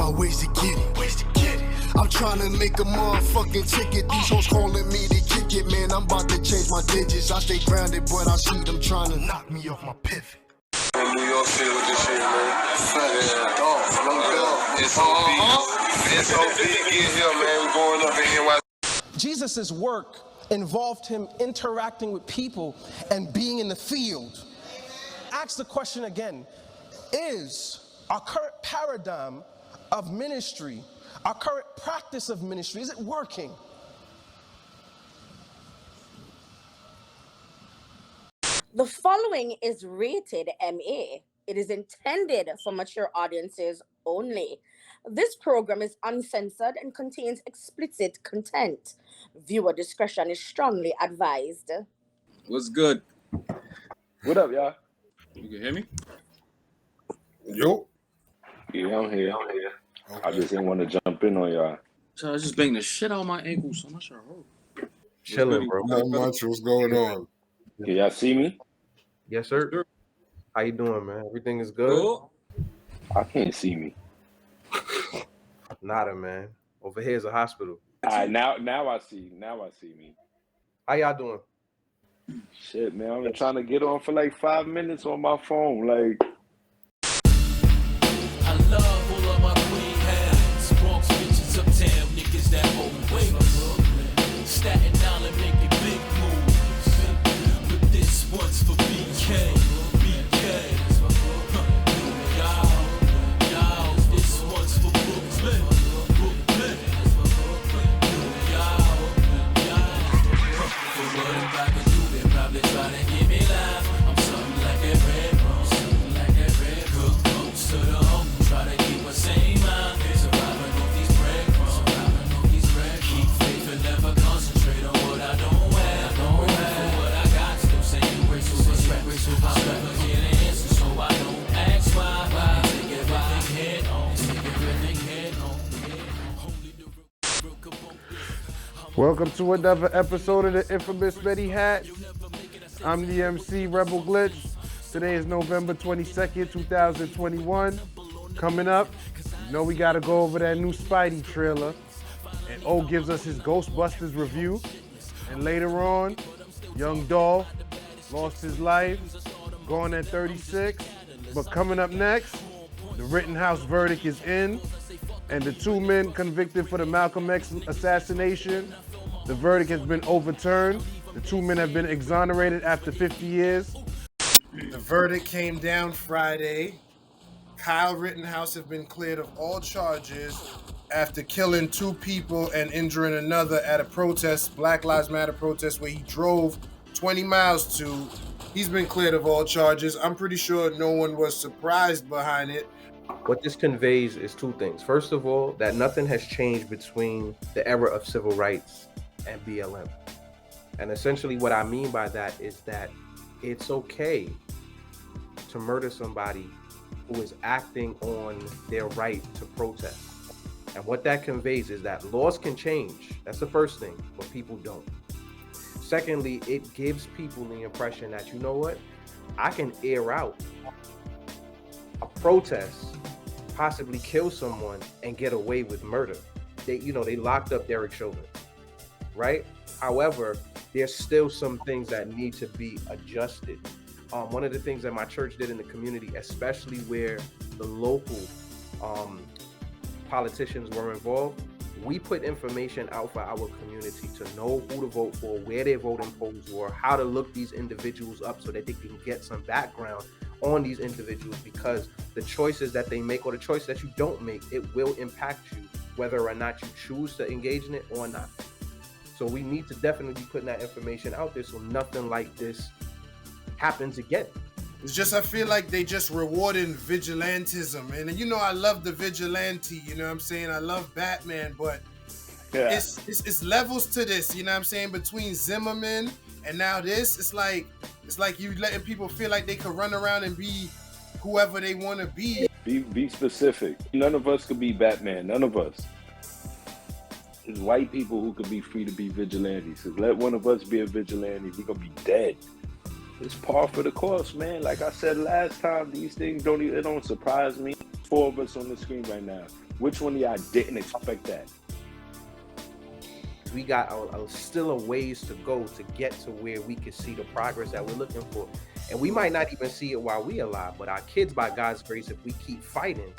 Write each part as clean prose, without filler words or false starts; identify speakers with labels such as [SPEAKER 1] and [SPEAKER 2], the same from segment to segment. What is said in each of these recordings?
[SPEAKER 1] about ways to get it. I'm trying to make a motherfucking ticket. These hoes calling me to kick it, man. I'm about to change my digits. I stay grounded, but I see them trying to knock me off my pivot.
[SPEAKER 2] In New York City with this shit, man. Young Dolph. SOB, get here, man. We going up in NYC.
[SPEAKER 3] Jesus' work involved him interacting with people and being in the field. Ask the question again, is our current paradigm of ministry, our current practice of ministry, is it working?
[SPEAKER 4] The following is rated MA. It is intended for mature audiences only. This program is uncensored and contains explicit content. Viewer discretion is strongly advised.
[SPEAKER 5] What's good?
[SPEAKER 6] What up, y'all?
[SPEAKER 5] You can hear me?
[SPEAKER 2] Yo.
[SPEAKER 6] Yeah, I'm here.
[SPEAKER 2] Okay.
[SPEAKER 6] I just didn't want to jump in on y'all.
[SPEAKER 5] So I was just banging the shit out of my ankles, so I'm not sure.
[SPEAKER 7] Chilling, bro.
[SPEAKER 2] Not much. What's going on?
[SPEAKER 6] Can y'all see me?
[SPEAKER 7] Yes, sir. How you doing, man? Everything is good?
[SPEAKER 5] Cool.
[SPEAKER 6] I can't see me.
[SPEAKER 7] Nada, man. Over here is a hospital.
[SPEAKER 6] Now I see. Now I see me.
[SPEAKER 7] How y'all doing?
[SPEAKER 6] Shit, man. I've been trying to get on for like 5 minutes on my phone. Like,
[SPEAKER 8] I love all of my queen hands. Bronx bitches uptown, niggas that hold wings. Staten Island making big moves. But this one's for BK. Y'all, this one's for Brooklyn. For what I'm about to do, they probably try to get me live. I'm something like that red bone, something like that red cook close to the home. Try to keep a sane mind. Surviving off these breadcrumbs. Keep faith and never concentrate on what I don't have. For what I got, still saying graceful respect. I'll never get an answer, so I don't ask why. Take everything head on.
[SPEAKER 9] Welcome to another episode of the infamous Betty Hat. I'm the MC Rebel Glitch. Today is November 22nd, 2021. Coming up, you know we gotta go over that new Spidey trailer. And O gives us his Ghostbusters review. And later on, Young Dolph lost his life, going at 36. But coming up next, the Rittenhouse verdict is in. And the two men convicted for the Malcolm X assassination, the verdict has been overturned. The two men have been exonerated after 50 years.
[SPEAKER 1] The verdict came down Friday. Kyle Rittenhouse has been cleared of all charges after killing 2 people and injuring another at a protest, Black Lives Matter protest, where he drove 20 miles to. He's been cleared of all charges. I'm pretty sure no one was surprised behind it.
[SPEAKER 7] What this conveys is 2 things. First of all, that nothing has changed between the era of civil rights and BLM. And essentially what I mean by that is that it's okay to murder somebody who is acting on their right to protest. And what that conveys is that laws can change. That's the first thing, but people don't. Secondly, it gives people the impression that, you know what, I can air out a protest, possibly kill someone, and get away with murder. They locked up Derek Chauvin, right? However, there's still some things that need to be adjusted. One of the things that my church did in the community, especially where the local politicians were involved, we put information out for our community to know who to vote for, where their voting polls were, how to look these individuals up so that they can get some background on these individuals, because the choices that they make or the choice that you don't make, it will impact you whether or not you choose to engage in it or not. So we need to definitely be putting that information out there so nothing like this happens again.
[SPEAKER 1] It's just, I feel like they just rewarding vigilantism. And you know, I love the vigilante, you know what I'm saying? I love Batman, but it's levels to this, you know what I'm saying? Between Zimmerman and now this, it's like you letting people feel like they could run around and be whoever they want to be.
[SPEAKER 6] Be specific. None of us could be Batman. None of us. It's white people who could be free to be vigilantes. So let one of us be a vigilante, we're gonna be dead. It's par for the course, man. Like I said last time, these things don't surprise me. 4 of us on the screen right now. Which one of y'all didn't expect that?
[SPEAKER 7] We got still a ways to go to get to where we can see the progress that we're looking for. And we might not even see it while we're alive, but our kids, by God's grace, if we keep fighting.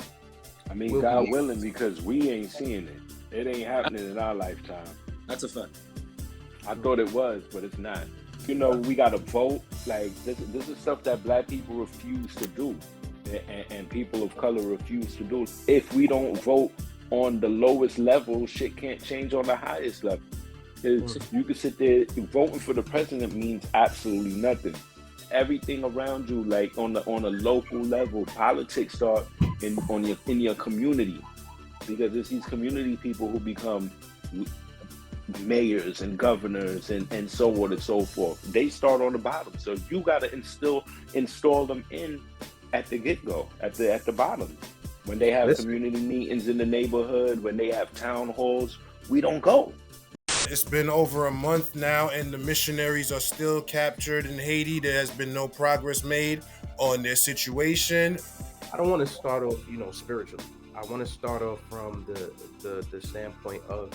[SPEAKER 6] I mean, God willing, because we ain't seeing it. It ain't happening in our lifetime.
[SPEAKER 5] That's a fact.
[SPEAKER 6] I thought it was, but it's not. You know, we got to vote. Like, this is stuff that black people refuse to do. And people of color refuse to do. If we don't vote on the lowest level, shit can't change on the highest level. You can sit there, voting for the president means absolutely nothing. Everything around you, like on a local level, politics start in your community, because it's these community people who become mayors and governors and so on and so forth. They start on the bottom, so you got to install them in at the get-go, at the bottom. When they have community meetings in the neighborhood, when they have town halls, we don't go.
[SPEAKER 1] It's been over a month now, and the missionaries are still captured in Haiti. There has been no progress made on their situation.
[SPEAKER 7] I don't want to start off, spiritually. I want to start off from the standpoint of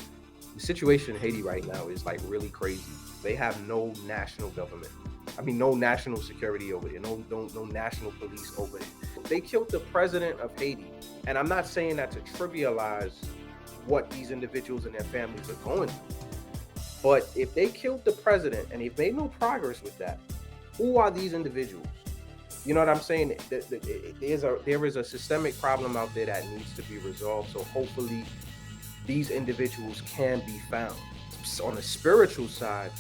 [SPEAKER 7] the situation in Haiti right now is like really crazy. They have no national government. I mean, no national security over there, no national police over there. They killed the president of Haiti. And I'm not saying that to trivialize what these individuals and their families are going through. But if they killed the president and they've made no progress with that, who are these individuals? You know what I'm saying? There is a systemic problem out there that needs to be resolved. So hopefully these individuals can be found. On the spiritual side,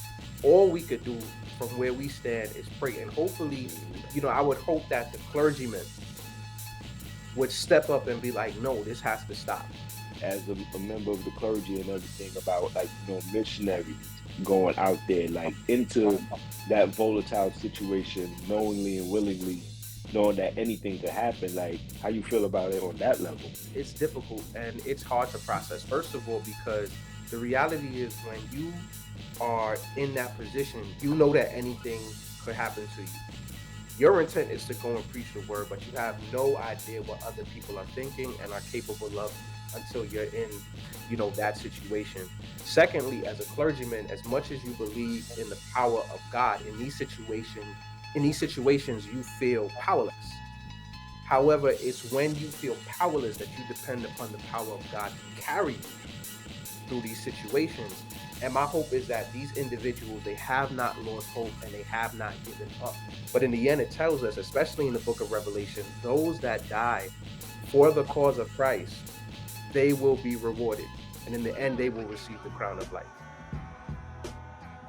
[SPEAKER 7] all we could do from where we stand is pray. And hopefully, I would hope that the clergymen would step up and be like, no, this has to stop.
[SPEAKER 6] As a member of the clergy and everything, about missionaries going out there into that volatile situation knowingly and willingly, knowing that anything could happen. How you feel about it on that level?
[SPEAKER 7] It's difficult and it's hard to process. First of all, because the reality is when you are in that position, you know that anything could happen to you. Your intent is to go and preach the word, but you have no idea what other people are thinking and are capable of until you're in, that situation. Secondly, as a clergyman, as much as you believe in the power of God, in these situations, you feel powerless. However, it's when you feel powerless that you depend upon the power of God to carry you through these situations. And my hope is that these individuals, they have not lost hope and they have not given up. But in the end, it tells us, especially in the book of Revelation, those that die for the cause of Christ, they will be rewarded. And in the end, they will receive the crown of life.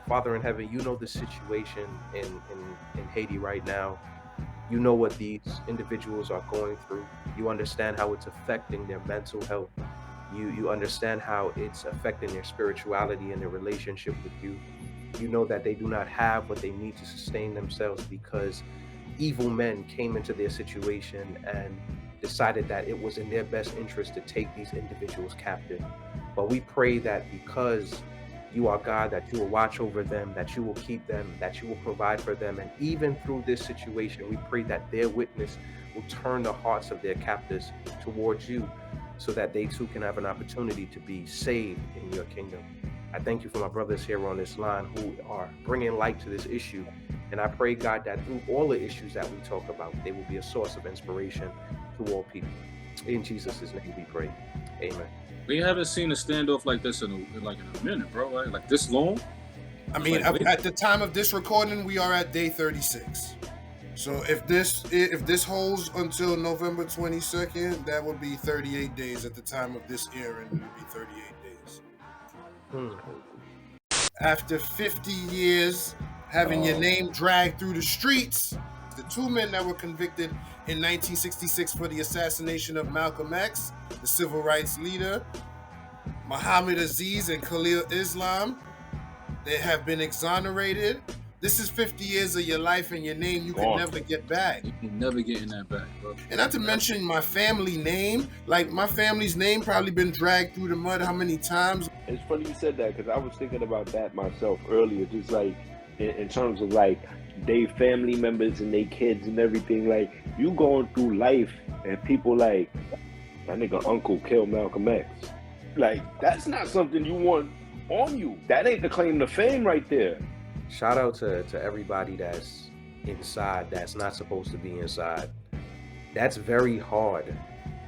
[SPEAKER 7] Father in heaven, you know the situation in Haiti right now. You know what these individuals are going through. You understand how it's affecting their mental health. You understand how it's affecting their spirituality and their relationship with you. You know that they do not have what they need to sustain themselves because evil men came into their situation and decided that it was in their best interest to take these individuals captive. But we pray that because you are God, that you will watch over them, that you will keep them, that you will provide for them. And even through this situation, we pray that their witness will turn the hearts of their captors towards you so that they too can have an opportunity to be saved in your kingdom. I thank you for my brothers here on this line who are bringing light to this issue. And I pray, God, that through all the issues that we talk about, they will be a source of inspiration to all people. In Jesus' name we pray. Amen.
[SPEAKER 5] We haven't seen a standoff like this in a minute, bro. Right? Like this long?
[SPEAKER 1] I mean, at the time of this recording, we are at day 36. So if this holds until November 22nd, that would be 38 days at the time of this airing. It would be 38 days. After 50 years having your name dragged through the streets, the two men that were convicted in 1966 for the assassination of Malcolm X, the civil rights leader, Muhammad Aziz and Khalil Islam, they have been exonerated. This is 50 years of your life and your name you can never get back.
[SPEAKER 5] You can never get in that back, bro.
[SPEAKER 1] And not to mention my family name. Like, my family's name probably been dragged through the mud how many times?
[SPEAKER 6] It's funny you said that, because I was thinking about that myself earlier, just like in terms of like they family members and they kids and everything. Like, you going through life and people like That nigga uncle killed Malcolm X. Like, that's not something you want on you. That ain't the claim to fame right there.
[SPEAKER 7] Shout out to everybody that's inside, that's not supposed to be inside. That's very hard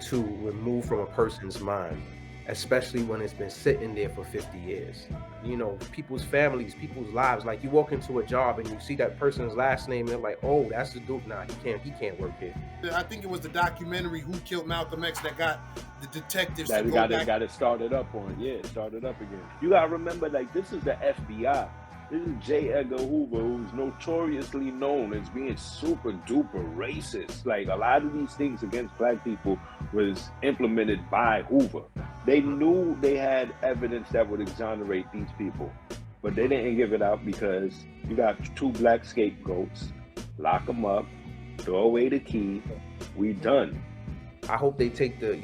[SPEAKER 7] to remove from a person's mind, especially when it's been sitting there for 50 years. You know, people's families, people's lives. Like, you walk into a job and you see that person's last name and they're like, oh, that's the dude. Nah, he can't work here.
[SPEAKER 1] I think it was the documentary Who Killed Malcolm X that got the detectives
[SPEAKER 6] That
[SPEAKER 1] to
[SPEAKER 6] got it started up on. Yeah, it started up again. You gotta remember, like, this is the FBI. This is J. Edgar Hoover, who's notoriously known as being super duper racist. Like, a lot of these things against black people was implemented by Hoover. They knew they had evidence that would exonerate these people, but they didn't give it out because you got 2 black scapegoats, lock them up, throw away the key, we done.
[SPEAKER 7] I hope they take the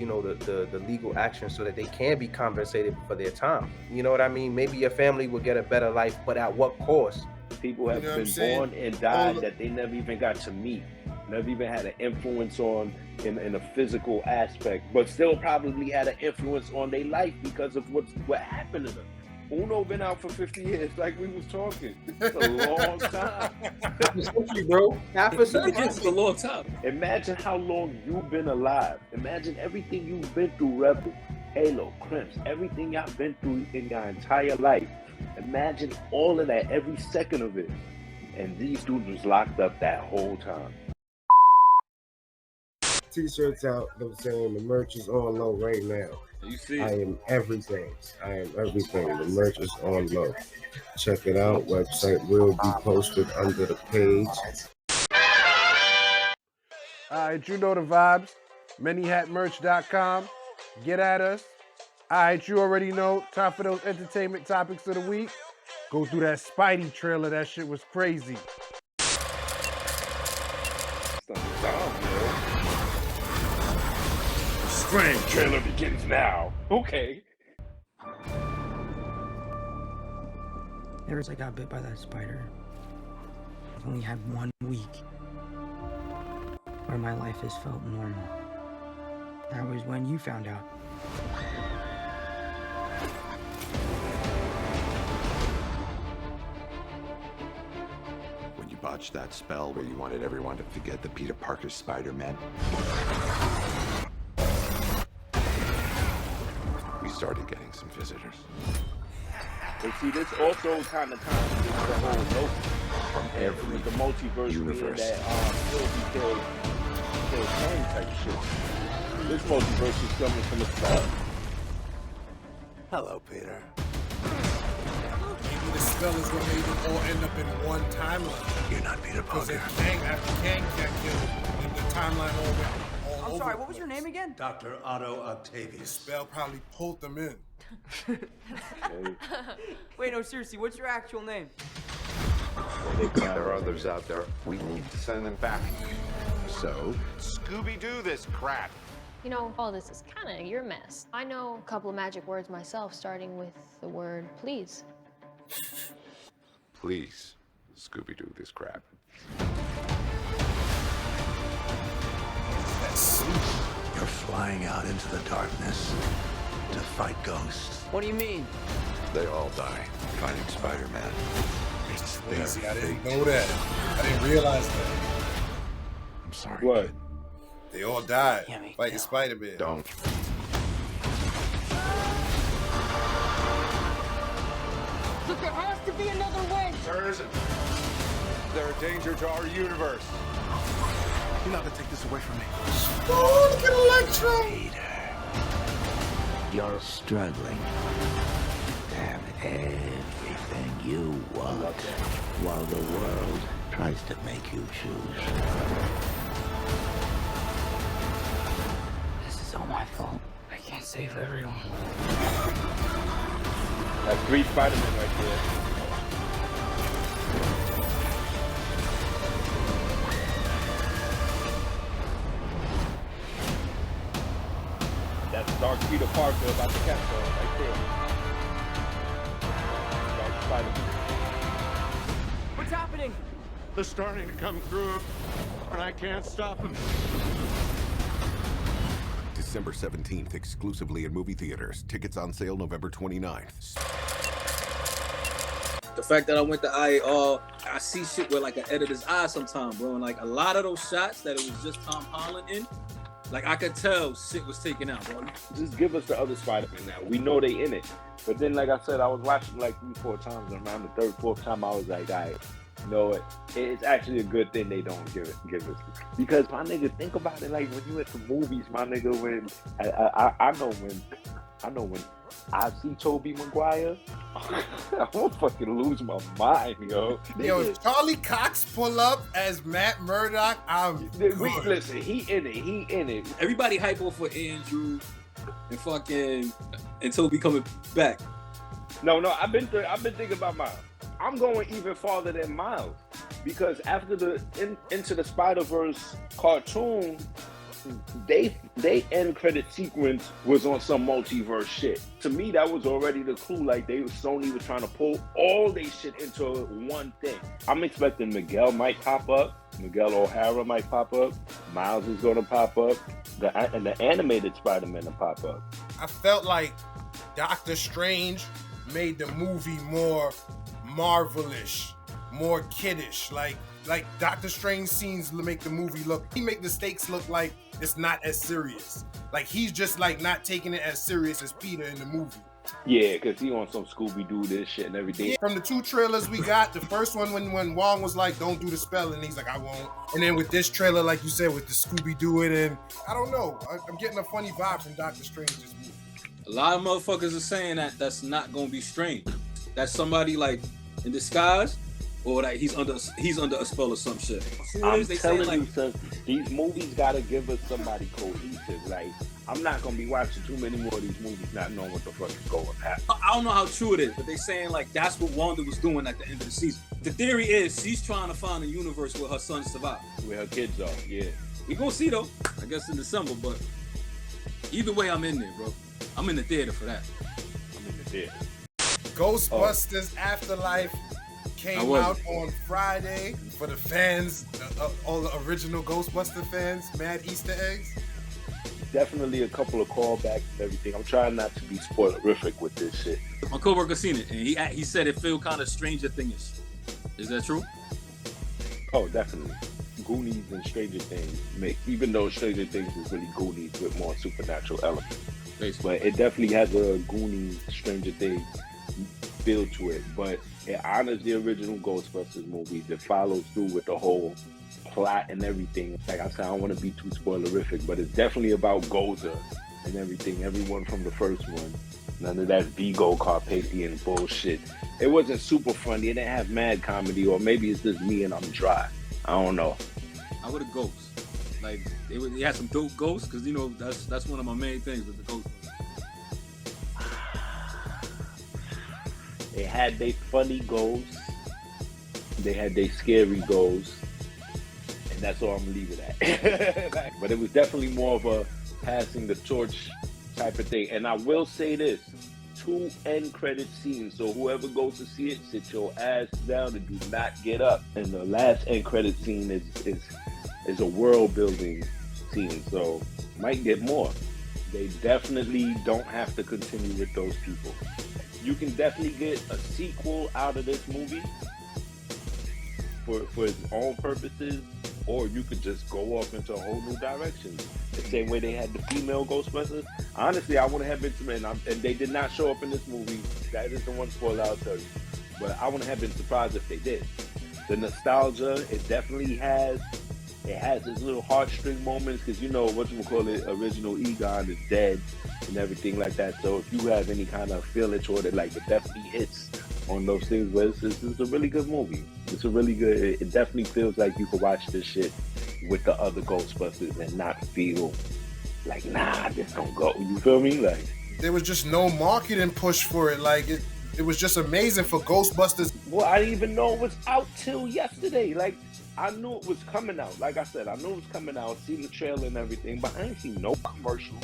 [SPEAKER 7] legal action so that they can be compensated for their time. You know what I mean? Maybe your family will get a better life, but at what cost?
[SPEAKER 6] People have been born and died that they never even got to meet, never even had an influence on in a physical aspect, but still probably had an influence on their life because of what happened to them. Uno been out for 50 years, like we was talking. It's a long time.
[SPEAKER 7] Half a century, bro. Half a century.
[SPEAKER 5] It's a long time.
[SPEAKER 6] Imagine how long you've been alive. Imagine everything you've been through, Rebel, Halo, Crimps, everything y'all been through in your entire life. Imagine all of that, every second of it. And these dudes was locked up that whole time.
[SPEAKER 10] T-shirts out, I'm saying the merch is on low right now.
[SPEAKER 5] You see
[SPEAKER 10] I am everything. The merch is on low. Check it out. Website will be posted under the page.
[SPEAKER 9] All right, you know the vibes. Manyhatmerch.com. Get at us. All right, you already know. Time for those entertainment topics of the week. Go through that Spidey trailer. That shit was crazy.
[SPEAKER 6] Scram trailer begins now. Okay.
[SPEAKER 11] Ever since I got bit by that spider, I've only had 1 week where my life has felt normal. That was when you found out.
[SPEAKER 12] When you botched that spell where you wanted everyone to forget the Peter Parker Spider-Man, we started getting some visitors.
[SPEAKER 6] But see, this also kind of contradicts the whole notion
[SPEAKER 12] from every
[SPEAKER 6] the multiverse
[SPEAKER 12] universe.
[SPEAKER 6] That killed Kang type shit. This multiverse is coming from the start.
[SPEAKER 12] Hello, Peter.
[SPEAKER 1] Maybe the spell is what made it all end up in one timeline.
[SPEAKER 12] You're not Peter
[SPEAKER 1] Because
[SPEAKER 12] Parker.
[SPEAKER 1] if Kang got killed, then the timeline all went all over.
[SPEAKER 11] I'm sorry, what was your name again?
[SPEAKER 12] Dr. Otto
[SPEAKER 1] The
[SPEAKER 12] Octavius.
[SPEAKER 1] spell probably pulled them in.
[SPEAKER 11] Wait, no, seriously, what's your actual name?
[SPEAKER 12] There are others out there. We need to send them back. So, Scooby-Doo this crap.
[SPEAKER 13] You know, all this is kind of your mess. I know a couple of magic words myself, starting with the word please.
[SPEAKER 12] Please, Scooby-Doo this crap. You're flying out into the darkness to fight ghosts.
[SPEAKER 11] What do you mean?
[SPEAKER 12] They all die fighting Spider-Man. It's their
[SPEAKER 1] See, I didn't
[SPEAKER 12] fate.
[SPEAKER 1] know that. I didn't realize that.
[SPEAKER 12] I'm sorry,
[SPEAKER 6] What?
[SPEAKER 12] kid.
[SPEAKER 1] They all died
[SPEAKER 11] Yeah, me
[SPEAKER 1] fighting
[SPEAKER 11] too.
[SPEAKER 1] Spider-Man.
[SPEAKER 12] Don't.
[SPEAKER 4] Look, there has to be another way.
[SPEAKER 12] There isn't. They're a danger to our universe. You're not gonna take this away from me.
[SPEAKER 1] Oh, look at Electro!
[SPEAKER 12] Peter.
[SPEAKER 14] You're struggling to have everything you want while the world tries to make you choose.
[SPEAKER 11] This is all my fault. I can't save everyone.
[SPEAKER 6] That's 3 Spider-Man right there. That's Dark Peter Parker about to catch her right there. Dark Spider-Man.
[SPEAKER 11] What's happening?
[SPEAKER 12] They're starting to come through, and I can't stop them. Did
[SPEAKER 15] December 17th, exclusively in movie theaters. Tickets on sale November 29th.
[SPEAKER 5] The fact that I went to IAR, I see shit with like an editor's eye sometimes, bro. And like a lot of those shots that it was just Tom Holland in, like I could tell shit was taken out, bro.
[SPEAKER 6] Just give us the other Spider-Man now. We know they in it. But then, like I said, I was watching like 3-4 times, and around the 3rd, 4th time, I was like, all right, you know what? It's actually a good thing they don't give us. Because my nigga, think about it, like when you at the movies, my nigga, when I know when I see Tobey Maguire, I'm gonna fucking lose my mind, yo.
[SPEAKER 1] Yo, if Charlie Cox pull up as Matt Murdock, I'm good.
[SPEAKER 6] Listen, he in it.
[SPEAKER 5] Everybody hypo for Andrew and fucking and Toby coming back.
[SPEAKER 6] No, I've been thinking about Miles. I'm going even farther than Miles because after the Into the Spider-Verse cartoon, they end credit sequence was on some multiverse shit. To me, that was already the clue. Like Sony was trying to pull all they shit into one thing. I'm expecting Miguel might pop up. Miguel O'Hara might pop up. Miles is gonna pop up. And the animated Spider-Man to pop up.
[SPEAKER 1] I felt like Doctor Strange made the movie more Marvelish, more kiddish. Like Doctor Strange scenes make the movie he make the stakes look like it's not as serious. Like he's just like not taking it as serious as Peter in the movie.
[SPEAKER 6] Yeah, because he on some Scooby-Doo this shit and everything.
[SPEAKER 1] From the 2 trailers we got, the first one when Wong was like, don't do the spell, and he's like, I won't. And then with this trailer, like you said, with the Scooby-Doo and I don't know. I'm getting a funny vibe from Doctor Strange's movie.
[SPEAKER 5] A lot of motherfuckers are saying that that's not gonna be strange. That's somebody like in disguise, or that he's under a spell or some shit.
[SPEAKER 6] I'm telling you, son, these movies gotta give us somebody cohesive. Like, I'm not gonna be watching too many more of these movies not knowing what the fuck is going on.
[SPEAKER 5] I don't know how true it is, but they saying like that's what Wanda was doing at the end of the season. The theory is she's trying to find a universe where her son survived.
[SPEAKER 6] Where her kids are, yeah.
[SPEAKER 5] We gonna see though, I guess in December, but either way I'm in there, bro. I'm in the theater for that.
[SPEAKER 6] I'm in the theater.
[SPEAKER 1] Ghostbusters Afterlife came out on Friday for the fans, all the original Ghostbuster fans, mad Easter eggs.
[SPEAKER 6] Definitely a couple of callbacks and everything. I'm trying not to be spoilerific with this shit.
[SPEAKER 5] My coworker seen it, and he said it feel kind of Stranger Things. Is that true?
[SPEAKER 6] Oh, definitely. Goonies and Stranger Things even though Stranger Things is really Goonies with more supernatural elements.
[SPEAKER 5] Basically.
[SPEAKER 6] But it definitely has a Goonies, Stranger Things feel to it. But it honors the original Ghostbusters movies. It follows through with the whole plot and everything. Like I said, I don't want to be too spoilerific, but it's definitely about Gozer and everything. Everyone from the first one. None of that Vigo Carpathian bullshit. It wasn't super funny. It didn't have mad comedy, or maybe it's just me and I'm dry. I don't know.
[SPEAKER 5] I would have ghosts. Like they had some dope ghosts, because you know that's one of my main things with the ghosts.
[SPEAKER 6] They had their funny ghosts. They had their scary ghosts. And that's all I'm gonna leave it at. But it was definitely more of a passing the torch type of thing. And I will say this, 2 end credit scenes. So whoever goes to see it, sit your ass down and do not get up. And the last end credit scene is a world building scene. So might get more. They definitely don't have to continue with those people. You can definitely get a sequel out of this movie for its own purposes, or you could just go off into a whole new direction. The same way they had the female Ghostbusters. Honestly, I wouldn't have been surprised, and they did not show up in this movie. That is the one spoiler I'll tell you. But I wouldn't have been surprised if they did. The nostalgia, it definitely has. It has its little heartstring moments, because you know whatchamacallit, original Egon is dead and everything like that. So if you have any kind of feeling toward it, like it definitely hits on those things. But it's a really good movie. It's a really good. It definitely feels like you could watch this shit with the other Ghostbusters and not feel like, nah, this don't go. You feel me? Like
[SPEAKER 1] there was just no marketing push for it. Like it was just amazing for Ghostbusters.
[SPEAKER 6] Well, I didn't even know it was out till yesterday. Like, I knew it was coming out. Like I said, I knew it was coming out, seen the trailer and everything, but I ain't seen no commercial,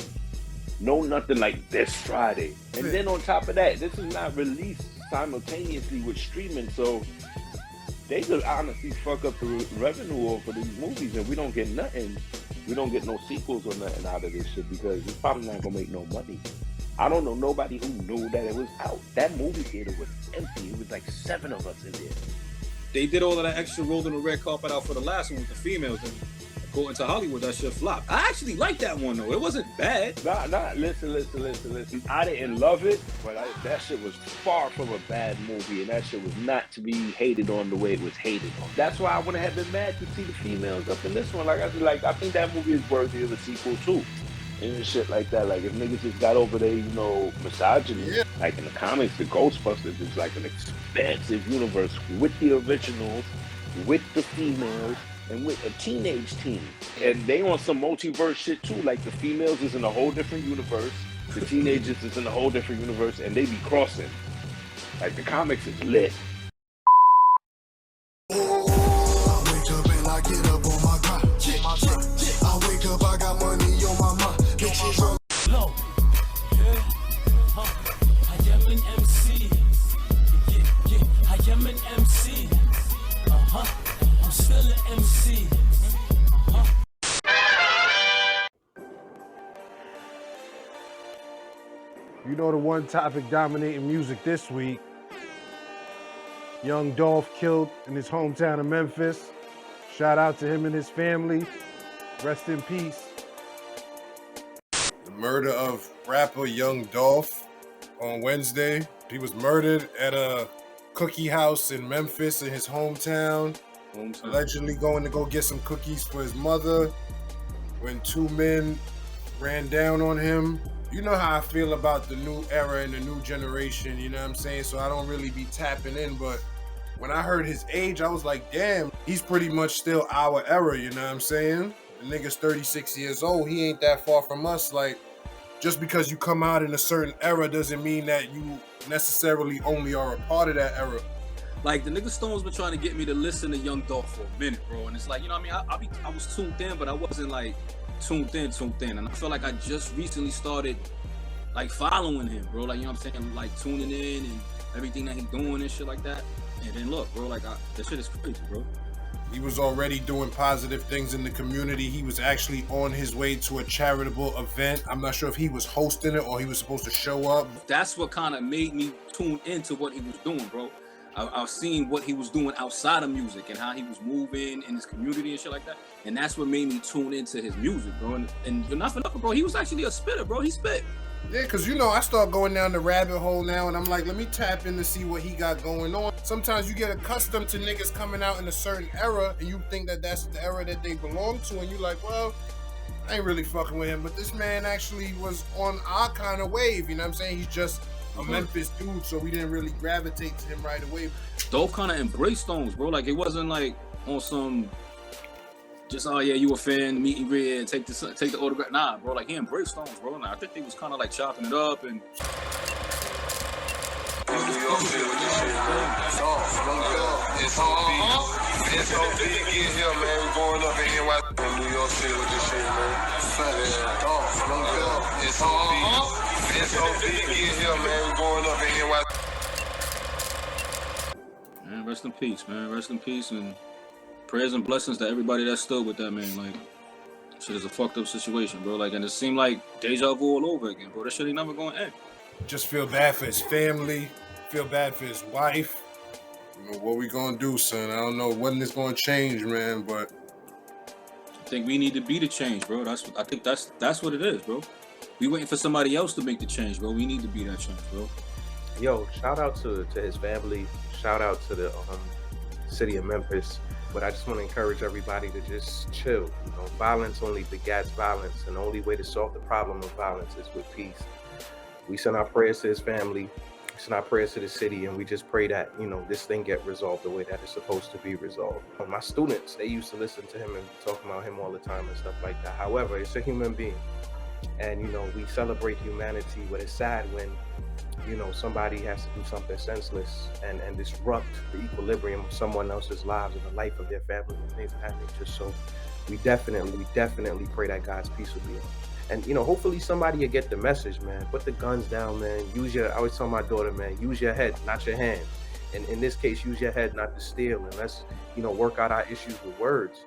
[SPEAKER 6] no nothing like this Friday. And then on top of that, this is not released simultaneously with streaming, so they could honestly fuck up the revenue for these movies and we don't get nothing. we don't get no sequels or nothing out of this shit because it's probably not gonna make no money. I don't know nobody who knew that it was out. That movie theater was empty. It was like 7 of us in there.
[SPEAKER 5] They did all of that extra rolling the red carpet out for the last one with the females, and according to Hollywood, that shit flopped. I actually liked that one though. It wasn't bad.
[SPEAKER 6] Listen. I didn't love it, but that shit was far from a bad movie, and that shit was not to be hated on the way it was hated on. That's why I wouldn't have been mad to see the females up in this one. I think that movie is worthy of a sequel too. And shit like that. Like if niggas just got over their, misogyny. Like in the comics, the Ghostbusters is like an expansive universe with the originals, with the females, and with a teenage team. And they on some multiverse shit too. Like the females is in a whole different universe, the teenagers is in a whole different universe, and they be crossing. Like the comics is lit.
[SPEAKER 16] I wake up and I get up on my grind. I wake up, I got money on my mind. Bitches roll low. I am an MC. I am an MC. I'm still an MC.
[SPEAKER 9] You know the one topic dominating music this week. Young Dolph killed in his hometown of Memphis. Shout out to him and his family. Rest in peace.
[SPEAKER 1] The murder of rapper Young Dolph on Wednesday. He was murdered at a cookie house in Memphis in his hometown. Allegedly going to go get some cookies for his mother when 2 men ran down on him. You know how I feel about the new era and the new generation, you know what I'm saying? So I don't really be tapping in, but when I heard his age, I was like, damn, he's pretty much still our era, you know what I'm saying? The nigga's 36 years old, he ain't that far from us. Like, just because you come out in a certain era doesn't mean that you necessarily only are a part of that era.
[SPEAKER 5] Like, the nigga Stones been trying to get me to listen to Young Dolph for a minute, bro. And it's like, you know what I mean? I was tuned in, but I wasn't, like, tuned in. And I feel like I just recently started, like, following him, bro. Like, you know what I'm saying? Like, tuning in and everything that he doing and shit like that. And then look, bro, like, that shit is crazy, bro.
[SPEAKER 1] He was already doing positive things in the community. He was actually on his way to a charitable event. I'm not sure if he was hosting it or he was supposed to show up.
[SPEAKER 5] That's what kind of made me tune into what he was doing, bro. I've seen what he was doing outside of music and how he was moving in his community and shit like that. And that's what made me tune into his music, bro. And you're not for nothing, bro. He was actually a spitter, bro. He spit.
[SPEAKER 1] Yeah, because, I start going down the rabbit hole now, and I'm like, let me tap in to see what he got going on. Sometimes you get accustomed to niggas coming out in a certain era, and you think that that's the era that they belong to, and you like, well, I ain't really fucking with him, but this man actually was on our kind of wave, you know what I'm saying? He's just a Memphis dude, so we didn't really gravitate to him right away.
[SPEAKER 5] Dolph kind of embraced Stones, bro. Like, it wasn't like on some just, oh yeah, you a fan, meet and greet, and take the autograph. Nah, bro, like, he embraced Stones, bro. Nah, I think they was kind of like chopping it up and.
[SPEAKER 2] It's OB, get here, man. We going up in NY. New York City with this shit, man. It's OB, get here, man. We going up in NY.
[SPEAKER 5] Man, rest in peace, man. Rest in peace, and prayers and blessings to everybody that stood with that man. Like, shit is a fucked up situation, bro. Like, and it seemed like deja vu all over again, bro. That shit ain't never gonna end.
[SPEAKER 1] Just feel bad for his family. Feel bad for his wife. What we gonna do, son? I don't know when it's gonna change, man, but
[SPEAKER 5] I think we need to be the change, bro. I think that's what it is, bro. We waiting for somebody else to make the change, bro. We need to be that change, bro.
[SPEAKER 7] Yo, shout out to his family. Shout out to the city of Memphis. But I just want to encourage everybody to just chill. Violence only begets violence, and the only way to solve the problem of violence is with peace. We send our prayers to his family. We send our prayers to the city, and we just pray that, this thing get resolved the way that it's supposed to be resolved. My students, they used to listen to him and talk about him all the time and stuff like that. However, it's a human being. And, we celebrate humanity, but it's sad when, somebody has to do something senseless and disrupt the equilibrium of someone else's lives and the life of their family and things of that nature. So we definitely pray that God's peace will be on. And, hopefully somebody will get the message, man. Put the guns down, man. I always tell my daughter, man, use your head, not your hands. And in this case, use your head, not to steal. And let's, work out our issues with words.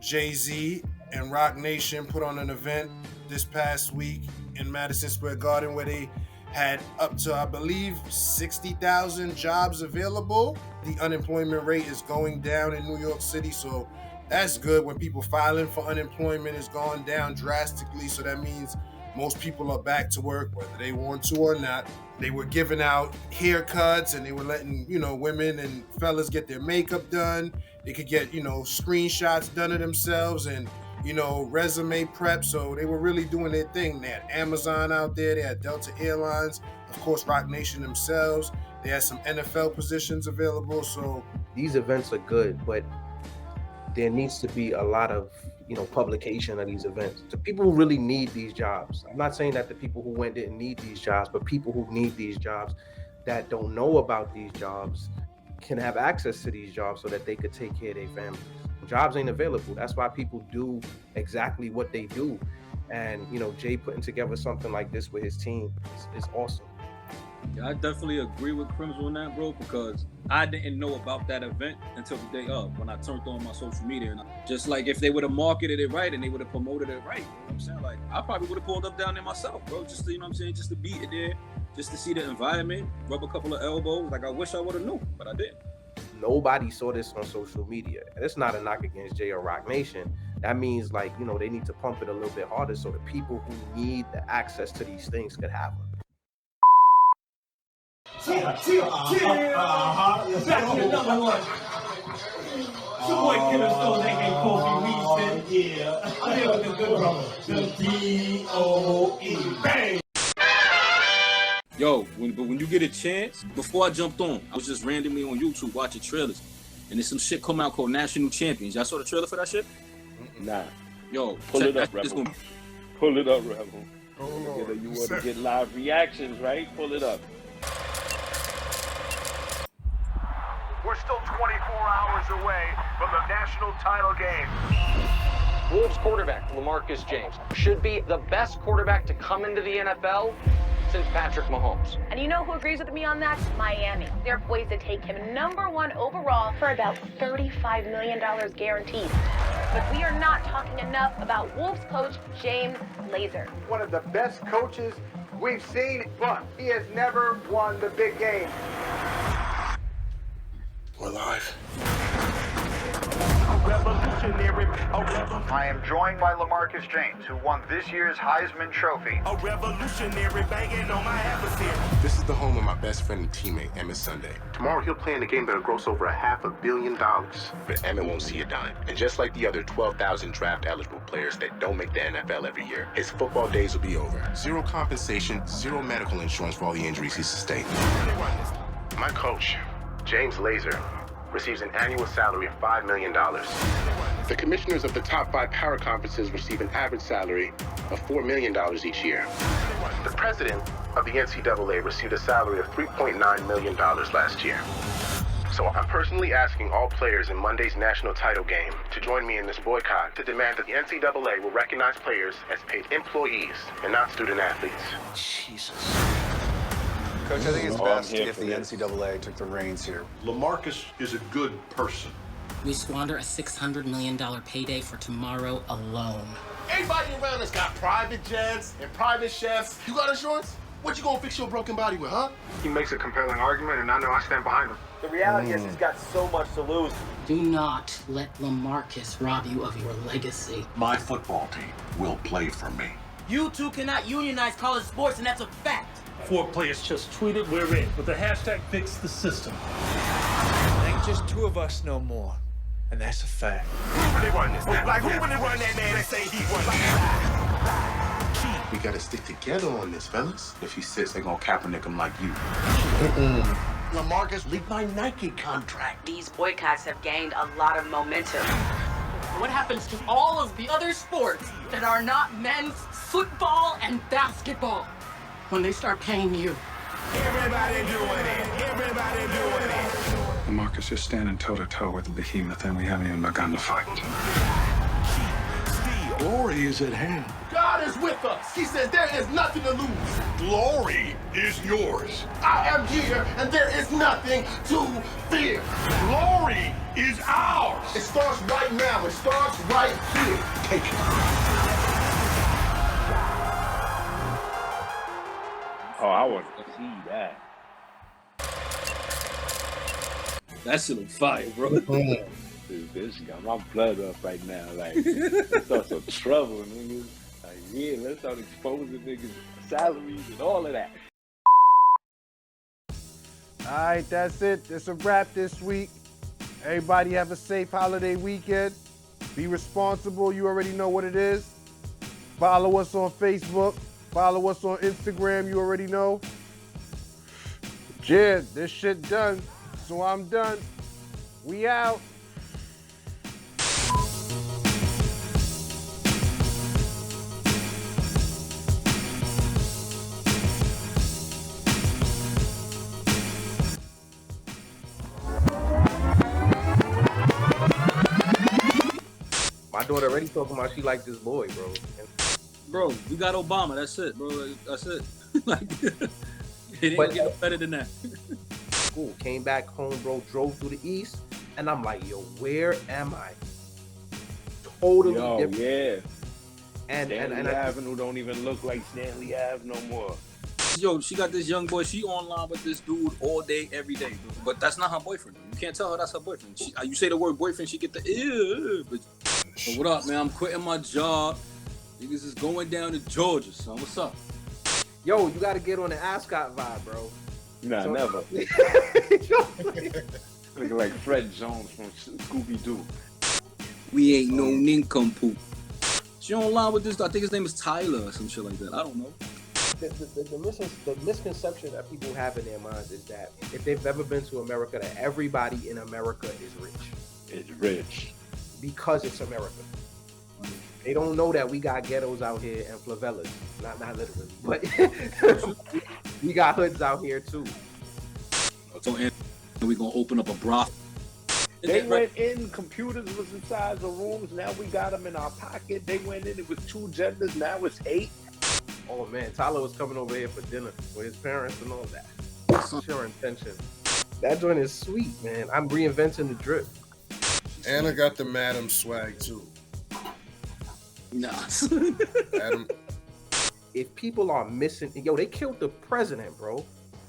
[SPEAKER 1] Jay-Z and Roc Nation put on an event this past week in Madison Square Garden where they had up to, I believe, 60,000 jobs available. The unemployment rate is going down in New York City, so that's good. When people filing for unemployment is going down drastically, so that means most people are back to work, whether they want to or not. They were giving out haircuts and they were letting, women and fellas get their makeup done. They could get, screenshots done of themselves and, resume prep. So they were really doing their thing. They had Amazon out there. They had Delta Airlines, of course, Roc Nation themselves. They had some NFL positions available. So
[SPEAKER 7] these events are good, but there needs to be a lot of, publication of these events. The people who really need these jobs. I'm not saying that the people who went didn't need these jobs, but people who need these jobs that don't know about these jobs can have access to these jobs so that they could take care of their families. Jobs ain't available. That's why people do exactly what they do. And, Jay putting together something like this with his team is awesome.
[SPEAKER 5] Yeah, I definitely agree with Crimson on that, bro, because I didn't know about that event until the day of when I turned on my social media. And just like if they would have marketed it right and they would have promoted it right, you know what I'm saying? Like, I probably would have pulled up down there myself, bro, just to, just to be there, just to see the environment, rub a couple of elbows. Like, I wish I would have known, but I didn't.
[SPEAKER 7] Nobody saw this on social media. And it's not a knock against Jay or Roc Nation. That means, like, they need to pump it a little bit harder so the people who need the access to these things could have them.
[SPEAKER 16] Back to number one. It's your boy Killer Stone, aka Kofi Weeson. Yeah. I'm here with the good brother, the D.O.E. Bang!
[SPEAKER 5] Yo, when you get a chance, before I jumped on, I was just randomly on YouTube watching trailers. And there's some shit come out called National Champions. Y'all saw the trailer for that shit?
[SPEAKER 6] Nah.
[SPEAKER 5] Yo,
[SPEAKER 6] Pull it up,
[SPEAKER 5] Rebel.
[SPEAKER 6] Pull it up, Rebel.
[SPEAKER 1] Oh,
[SPEAKER 6] you want to get live reactions, right? Pull it up.
[SPEAKER 17] We're still 24 hours away from the national title game.
[SPEAKER 18] Wolves quarterback LaMarcus James should be the best quarterback to come into the NFL since Patrick Mahomes.
[SPEAKER 19] And you know who agrees with me on that? Miami. They're poised to take him #1 overall for about $35 million guaranteed. But we are not talking enough about Wolves coach James Lazor.
[SPEAKER 17] One of the best coaches we've seen, but he has never won the big game.
[SPEAKER 20] We're live.
[SPEAKER 17] I am joined by LaMarcus James, who won this year's Heisman Trophy.
[SPEAKER 20] A revolutionary banging on my adversary. This is the home of my best friend and teammate, Emmett Sunday. Tomorrow he'll play in a game that'll gross over $500 million. But Emmett won't see a dime. And just like the other 12,000 draft-eligible players that don't make the NFL every year, his football days will be over. Zero compensation, zero medical insurance for all the injuries he sustained. My coach, James Lazor, receives an annual salary of $5 million. The commissioners of the top 5 power conferences receive an average salary of $4 million each year. The president of the NCAA received a salary of $3.9 million last year. So I'm personally asking all players in Monday's national title game to join me in this boycott to demand that the NCAA will recognize players as paid employees and not student athletes. Jesus.
[SPEAKER 21] Coach, I think it's best if the NCAA took the reins here.
[SPEAKER 22] LaMarcus is a good person.
[SPEAKER 23] We squander a $600 million payday for tomorrow alone.
[SPEAKER 20] Everybody around us got private jets and private chefs. You got insurance? What you gonna fix your broken body with, huh?
[SPEAKER 17] He makes a compelling argument, and I know I stand behind him. The reality is he's got so much to lose.
[SPEAKER 23] Do not let LaMarcus rob you of your legacy.
[SPEAKER 22] My football team will play for me.
[SPEAKER 24] You two cannot unionize college sports, and that's a fact.
[SPEAKER 16] 4 players just tweeted we're in with the hashtag fix the system.
[SPEAKER 25] Ain't just 2 of us no more. And that's a fact.
[SPEAKER 20] Who really run this? Like, who really run that man and say he won? We gotta stick together on this, fellas. If he sits, they gonna Kaepernick him like you. LaMarcus leaked my Nike contract.
[SPEAKER 26] These boycotts have gained a lot of momentum.
[SPEAKER 24] What happens to all of the other sports that are not men's football and basketball when they start paying you?
[SPEAKER 17] Everybody doing it. Everybody doing it.
[SPEAKER 27] LaMarcus is standing toe-to-toe with the behemoth, and we haven't even begun to fight.
[SPEAKER 22] Glory is at hand.
[SPEAKER 17] God is with us. He says there is nothing to lose.
[SPEAKER 22] Glory is yours.
[SPEAKER 17] I am here, and there is nothing to fear.
[SPEAKER 22] Glory is ours.
[SPEAKER 17] It starts right now. It starts right here. Take it.
[SPEAKER 6] Oh, I want to see that.
[SPEAKER 5] That shit on fire, bro.
[SPEAKER 6] Dude, this got my blood up right now. Like, let's start some trouble, niggas. Like, yeah, let's start exposing niggas' salaries and all of that.
[SPEAKER 9] All right, that's it. It's a wrap this week. Everybody have a safe holiday weekend. Be responsible. You already know what it is. Follow us on Facebook. Follow us on Instagram. You already know. Yeah, this shit done. So I'm done. We out.
[SPEAKER 7] My daughter already talking about she like this boy, bro.
[SPEAKER 5] Bro, we got Obama. That's it, bro. That's it. Like, it ain't gonna get better than that.
[SPEAKER 7] Cool. Came back home, bro. Drove through the East, and I'm like, yo, where am I? Totally different.
[SPEAKER 6] Yeah.
[SPEAKER 7] And
[SPEAKER 6] Stanley Avenue don't even look like Stanley Ave no more.
[SPEAKER 5] Yo, she got this young boy. She online with this dude all day, every day. But that's not her boyfriend. You can't tell her that's her boyfriend. You say the word boyfriend, she get the ew. But what up, man? I'm quitting my job. Niggas is going down to Georgia, son. What's up?
[SPEAKER 7] Yo, you gotta get on the Ascot vibe, bro.
[SPEAKER 6] Nah, never. Looking like Fred Jones from Scooby-Doo.
[SPEAKER 5] We ain't no nincompoop. She online with this, I think his name is Tyler or some shit like that. I don't know.
[SPEAKER 7] The misconception that people have in their minds is that if they've ever been to America, that everybody in America is rich.
[SPEAKER 6] It's rich.
[SPEAKER 7] Because it's America. They don't know that we got ghettos out here and favelas. Not literally, but we got hoods out here too.
[SPEAKER 5] So we gonna open up a brothel.
[SPEAKER 6] They went in, computers was inside the rooms, now we got them in our pocket. They went in, it was 2 genders, now it's 8.
[SPEAKER 7] Oh man, Tyler was coming over here for dinner with his parents and all that. Sure intention. That joint is sweet, man. I'm reinventing the drip.
[SPEAKER 1] Anna got the Madam swag too.
[SPEAKER 5] Nah.
[SPEAKER 1] Adam.
[SPEAKER 7] If people are missing, yo, they killed the president, bro.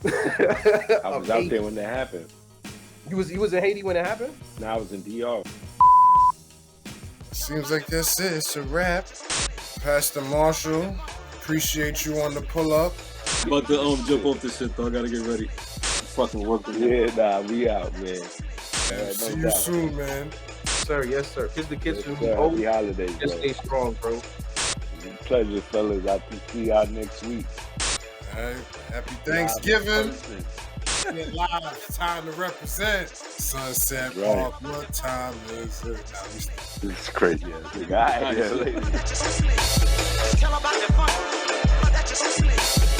[SPEAKER 6] I was out there when that happened.
[SPEAKER 7] You was in Haiti when it happened?
[SPEAKER 6] No, I was in DR.
[SPEAKER 1] Seems like that's it. It's a wrap. Pastor Marshall, appreciate you on the pull up.
[SPEAKER 5] About to jump off this shit though. I gotta get ready. I'm fucking working.
[SPEAKER 6] Yeah, nah, we out, man.
[SPEAKER 1] See you soon, man.
[SPEAKER 7] Sir, yes, sir. Kiss the kids.
[SPEAKER 6] Happy holidays,
[SPEAKER 7] Just
[SPEAKER 6] bro.
[SPEAKER 7] stay strong, bro.
[SPEAKER 6] Pleasure, fellas. I'll see y'all next week.
[SPEAKER 1] All right. Happy Thanksgiving. Get live. Time to represent. Sunset Park. What time is it?
[SPEAKER 6] It's crazy. All right, yeah, later.
[SPEAKER 16] Tell about the fun, but that's just a sleep.